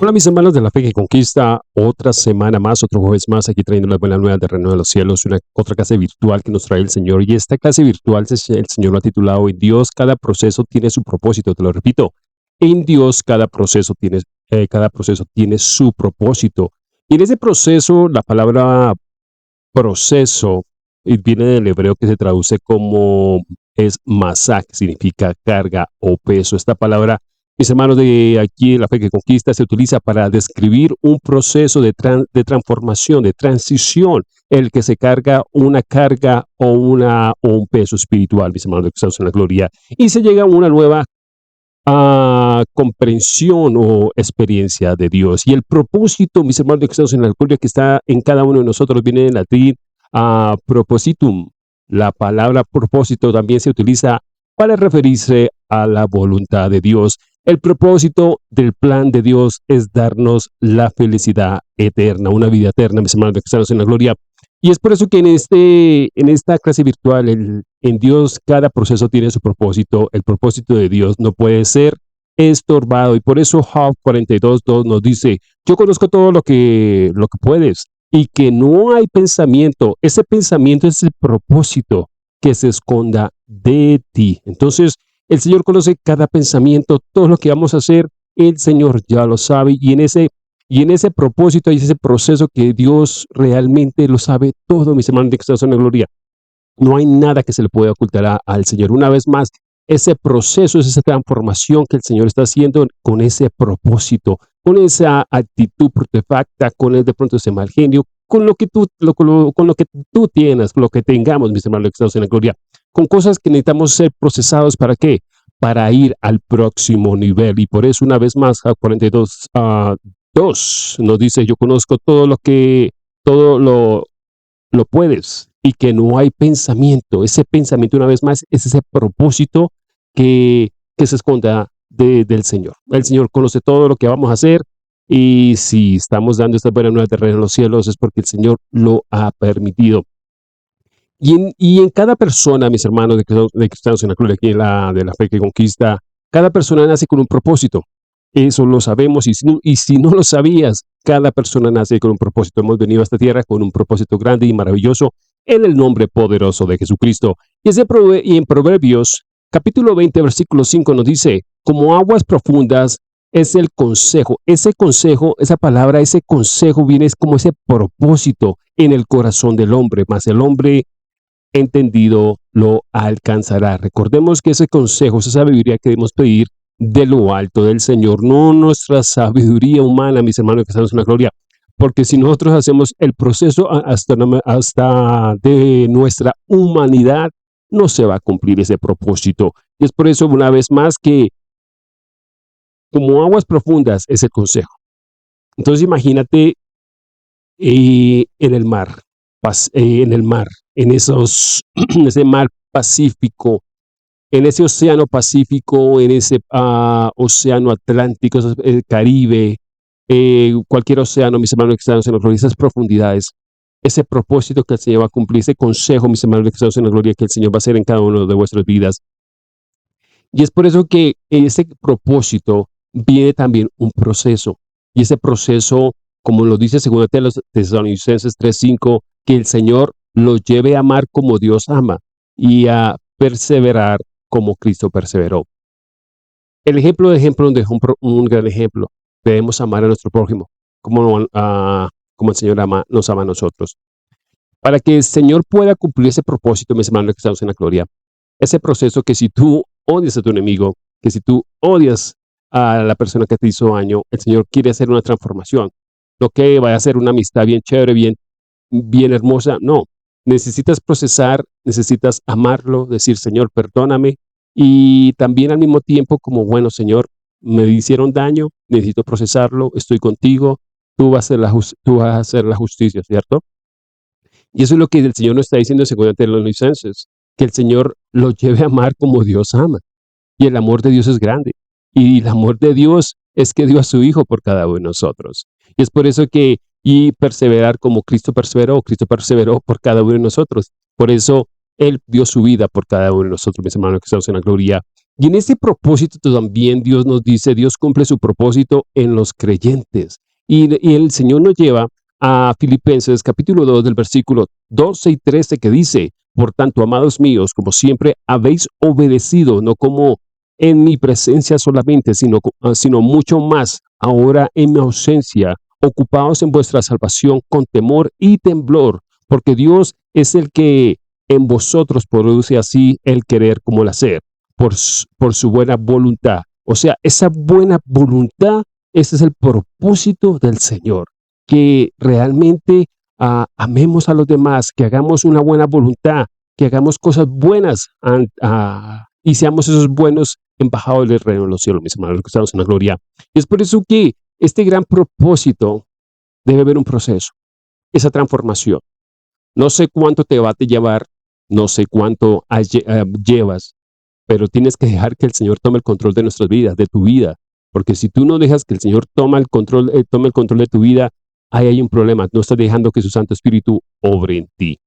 Hola mis hermanos de la fe que conquista, otra semana más, otro jueves más, aquí trayendo las buenas nuevas de Reino de los Cielos, otra clase virtual que nos trae el Señor. Y esta clase virtual el Señor lo ha titulado En Dios cada proceso tiene su propósito. Te lo repito, en Dios cada proceso tiene su propósito. Y en ese proceso, la palabra proceso viene del hebreo que se traduce como es masá, que significa carga o peso. Esta palabra, mis hermanos de aquí en la fe que conquista, se utiliza para describir un proceso de transformación, de transición, el que se carga una carga o un peso espiritual, mis hermanos de Cristo en la gloria, y se llega a una nueva comprensión o experiencia de Dios. Y el propósito, mis hermanos de Cristo en la gloria, que está en cada uno de nosotros, viene en latín a propositum. La palabra propósito también se utiliza para referirse a la voluntad de Dios. El propósito del plan de Dios es darnos la felicidad eterna, una vida eterna, mis hermanos de Cristo en la gloria. Y es por eso que en esta clase virtual, en Dios, cada proceso tiene su propósito. El propósito de Dios no puede ser estorbado. Y por eso Job 42:2 nos dice, yo conozco todo lo que puedes y que no hay pensamiento. Ese pensamiento es el propósito que se esconda de ti. Entonces, el Señor conoce cada pensamiento, todo lo que vamos a hacer, el Señor ya lo sabe. Y en ese propósito y ese proceso que Dios realmente lo sabe todo, mis hermanos de Cristo en la gloria. No hay nada que se le pueda ocultar al Señor. Una vez más, ese proceso es esa transformación que el Señor está haciendo con ese propósito, con esa actitud protefacta, con de pronto ese mal genio, con lo que tú tienes, con lo que tengamos, mis hermanos de Cristo en la gloria, con cosas que necesitamos ser procesados. ¿Para qué? Para ir al próximo nivel. Y por eso, una vez más, Job 42:2 nos dice, yo conozco todo lo puedes y que no hay pensamiento. Ese pensamiento, una vez más, es ese propósito que se esconda del Señor. El Señor conoce todo lo que vamos a hacer y si estamos dando esta buena nueva de Reino en los Cielos es porque el Señor lo ha permitido. Y en cada persona, mis hermanos de Cristianos en la Cruz, aquí de la fe que conquista, cada persona nace con un propósito. Eso lo sabemos y si no lo sabías, cada persona nace con un propósito. Hemos venido a esta tierra con un propósito grande y maravilloso en el nombre poderoso de Jesucristo. Y en Proverbios, capítulo 20, versículo 5 nos dice, como aguas profundas es el consejo. Ese consejo, esa palabra, ese consejo viene es como ese propósito en el corazón del hombre, más el hombre entendido lo alcanzará. Recordemos que ese consejo, esa sabiduría que debemos pedir de lo alto del Señor, no nuestra sabiduría humana, mis hermanos que estamos en la gloria, porque si nosotros hacemos el proceso hasta de nuestra humanidad, no se va a cumplir ese propósito. Y es por eso, una vez más, que como aguas profundas es el consejo. Entonces imagínate en el mar, en ese mar Pacífico, en ese océano Pacífico, en ese océano Atlántico, el Caribe, cualquier océano, mis hermanos que están en esas profundidades, ese propósito que el Señor va a cumplir, ese consejo, mis hermanos que están en la gloria, que el Señor va a hacer en cada uno de vuestras vidas. Y es por eso que en ese propósito viene también un proceso. Y ese proceso, como lo dice 2 Tesalonicenses 3:5, que el Señor los lleve a amar como Dios ama y a perseverar como Cristo perseveró. El ejemplo donde es un gran ejemplo. Debemos amar a nuestro prójimo como el Señor nos ama a nosotros. Para que el Señor pueda cumplir ese propósito, mis hermanos que estamos en la gloria, ese proceso que si tú odias a tu enemigo, que si tú odias a la persona que te hizo daño, el Señor quiere hacer una transformación. No que vaya a ser una amistad bien chévere, bien hermosa, no. Necesitas procesar, necesitas amarlo, decir, Señor, perdóname. Y también al mismo tiempo, como bueno, Señor, me hicieron daño, necesito procesarlo, estoy contigo, tú vas a hacer la justicia, ¿cierto? Y eso es lo que el Señor nos está diciendo en 2 Tesalonicenses, que el Señor lo lleve a amar como Dios ama. Y el amor de Dios es grande. Y el amor de Dios es que dio a su Hijo por cada uno de nosotros. Y es por eso y perseverar como Cristo perseveró por cada uno de nosotros. Por eso Él dio su vida por cada uno de nosotros, mis hermanos que estamos en la gloria. Y en ese propósito también Dios nos dice, Dios cumple su propósito en los creyentes. Y el Señor nos lleva a Filipenses capítulo 2 del versículo 12 y 13 que dice, por tanto, amados míos, como siempre habéis obedecido, no como en mi presencia solamente, sino mucho más ahora en mi ausencia, ocupaos en vuestra salvación con temor y temblor, porque Dios es el que en vosotros produce así el querer como el hacer, por su buena voluntad. O sea, esa buena voluntad, ese es el propósito del Señor, que realmente amemos a los demás, que hagamos una buena voluntad, que hagamos cosas buenas y seamos esos buenos embajadores del reino de los cielos, mis hermanos, que estamos en la gloria. Y es por eso que este gran propósito debe haber un proceso, esa transformación. No sé cuánto te va a llevar, no sé cuánto llevas, pero tienes que dejar que el Señor tome el control de nuestras vidas, de tu vida, porque si tú no dejas que el Señor tome el control de tu vida, ahí hay un problema, no estás dejando que su Santo Espíritu obre en ti.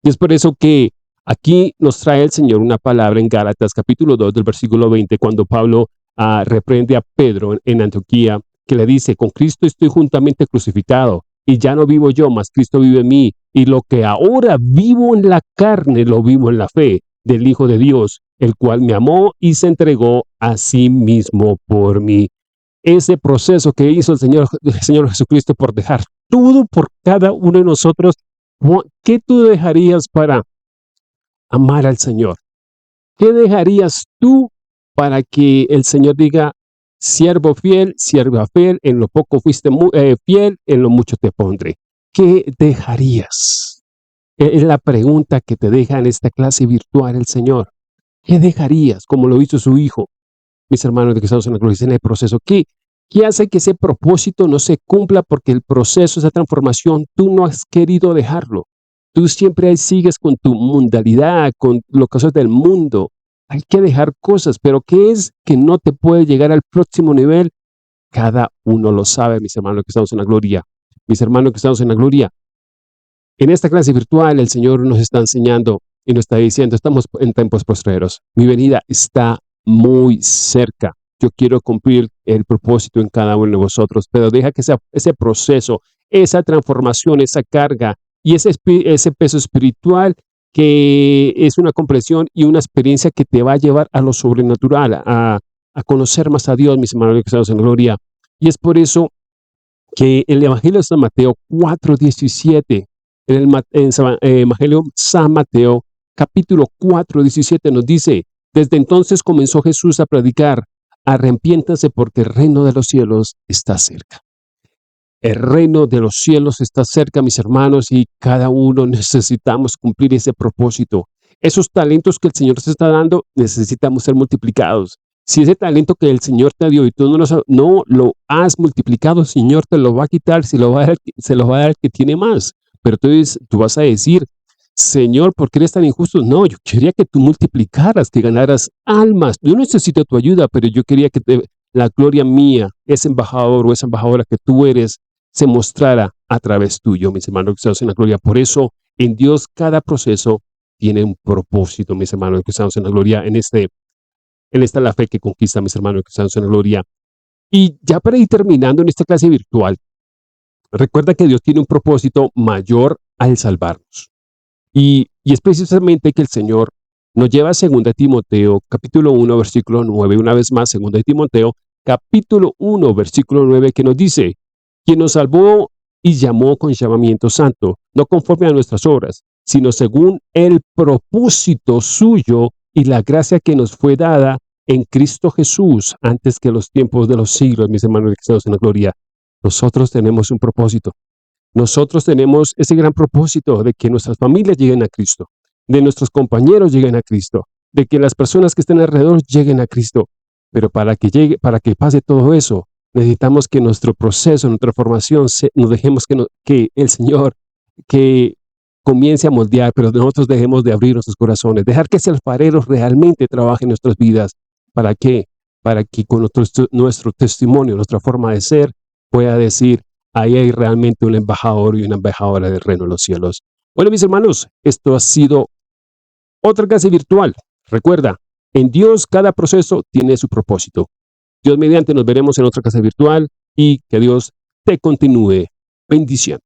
Y es por eso que aquí nos trae el Señor una palabra en Gálatas capítulo 2 del versículo 20, cuando Pablo reprende a Pedro en Antioquía, que le dice, con Cristo estoy juntamente crucificado, y ya no vivo yo, mas Cristo vive en mí, y lo que ahora vivo en la carne, lo vivo en la fe del Hijo de Dios, el cual me amó y se entregó a sí mismo por mí. Ese proceso que hizo el Señor Jesucristo por dejar todo por cada uno de nosotros, ¿qué tú dejarías para amar al Señor? ¿Qué dejarías tú para que el Señor diga, siervo fiel, sierva fiel, en lo poco fuiste fiel, en lo mucho te pondré? ¿Qué dejarías? Es la pregunta que te deja en esta clase virtual el Señor. ¿Qué dejarías como lo hizo su Hijo? Mis hermanos de que estamos en la gloria, en el proceso. ¿Qué hace que ese propósito no se cumpla? Porque el proceso, esa transformación, tú no has querido dejarlo. Tú siempre ahí sigues con tu mundalidad, con los cosas del mundo. Hay que dejar cosas, pero ¿qué es que no te puede llegar al próximo nivel? Cada uno lo sabe, mis hermanos que estamos en la gloria. Mis hermanos que estamos en la gloria. En esta clase virtual, el Señor nos está enseñando y nos está diciendo, estamos en tiempos postreros. Mi venida está muy cerca. Yo quiero cumplir el propósito en cada uno de vosotros, pero deja que ese proceso, esa transformación, esa carga y ese peso espiritual que es una comprensión y una experiencia que te va a llevar a lo sobrenatural, a conocer más a Dios, mis hermanos que estamos en gloria. Y es por eso que el Evangelio de San Mateo 4:17, en el Evangelio San Mateo capítulo 4:17 nos dice, desde entonces comenzó Jesús a predicar, arrepiéntanse porque el reino de los cielos está cerca. El reino de los cielos está cerca, mis hermanos, y cada uno necesitamos cumplir ese propósito. Esos talentos que el Señor te está dando, necesitamos ser multiplicados. Si ese talento que el Señor te dio y tú no lo has multiplicado, el Señor te lo va a quitar, se lo va a dar el que tiene más. Pero tú vas a decir, Señor, ¿por qué eres tan injusto? No, yo quería que tú multiplicaras, que ganaras almas. Yo necesito tu ayuda, pero yo quería que la gloria mía, ese embajador o esa embajadora que tú eres, se mostrara a través tuyo, mis hermanos que estamos en la gloria. Por eso, en Dios, cada proceso tiene un propósito, mis hermanos que estamos en la gloria, en esta la fe que conquista, mis hermanos que estamos en la gloria. Y ya para ir terminando en esta clase virtual, recuerda que Dios tiene un propósito mayor al salvarnos. Y es precisamente que el Señor nos lleva a 2 Timoteo, capítulo 1, versículo 9, una vez más, 2 Timoteo, capítulo 1, versículo 9, que nos dice, quien nos salvó y llamó con llamamiento santo, no conforme a nuestras obras, sino según el propósito suyo y la gracia que nos fue dada en Cristo Jesús antes que los tiempos de los siglos, mis hermanos que estamos en la gloria. Nosotros tenemos un propósito. Nosotros tenemos ese gran propósito de que nuestras familias lleguen a Cristo, de nuestros compañeros lleguen a Cristo, de que las personas que estén alrededor lleguen a Cristo. Pero para que pase todo eso, necesitamos que nuestro proceso, nuestra formación, nos dejemos que el Señor que comience a moldear, pero nosotros dejemos de abrir nuestros corazones, dejar que ese alfarero realmente trabaje en nuestras vidas. ¿Para qué? Para que con nuestro testimonio, nuestra forma de ser, pueda decir, ahí hay realmente un embajador y una embajadora del reino de los cielos. Bueno, mis hermanos, esto ha sido otra clase virtual. Recuerda, En Dios cada proceso tiene su propósito. Dios mediante nos veremos en otra casa virtual y que Dios te continúe bendiciendo.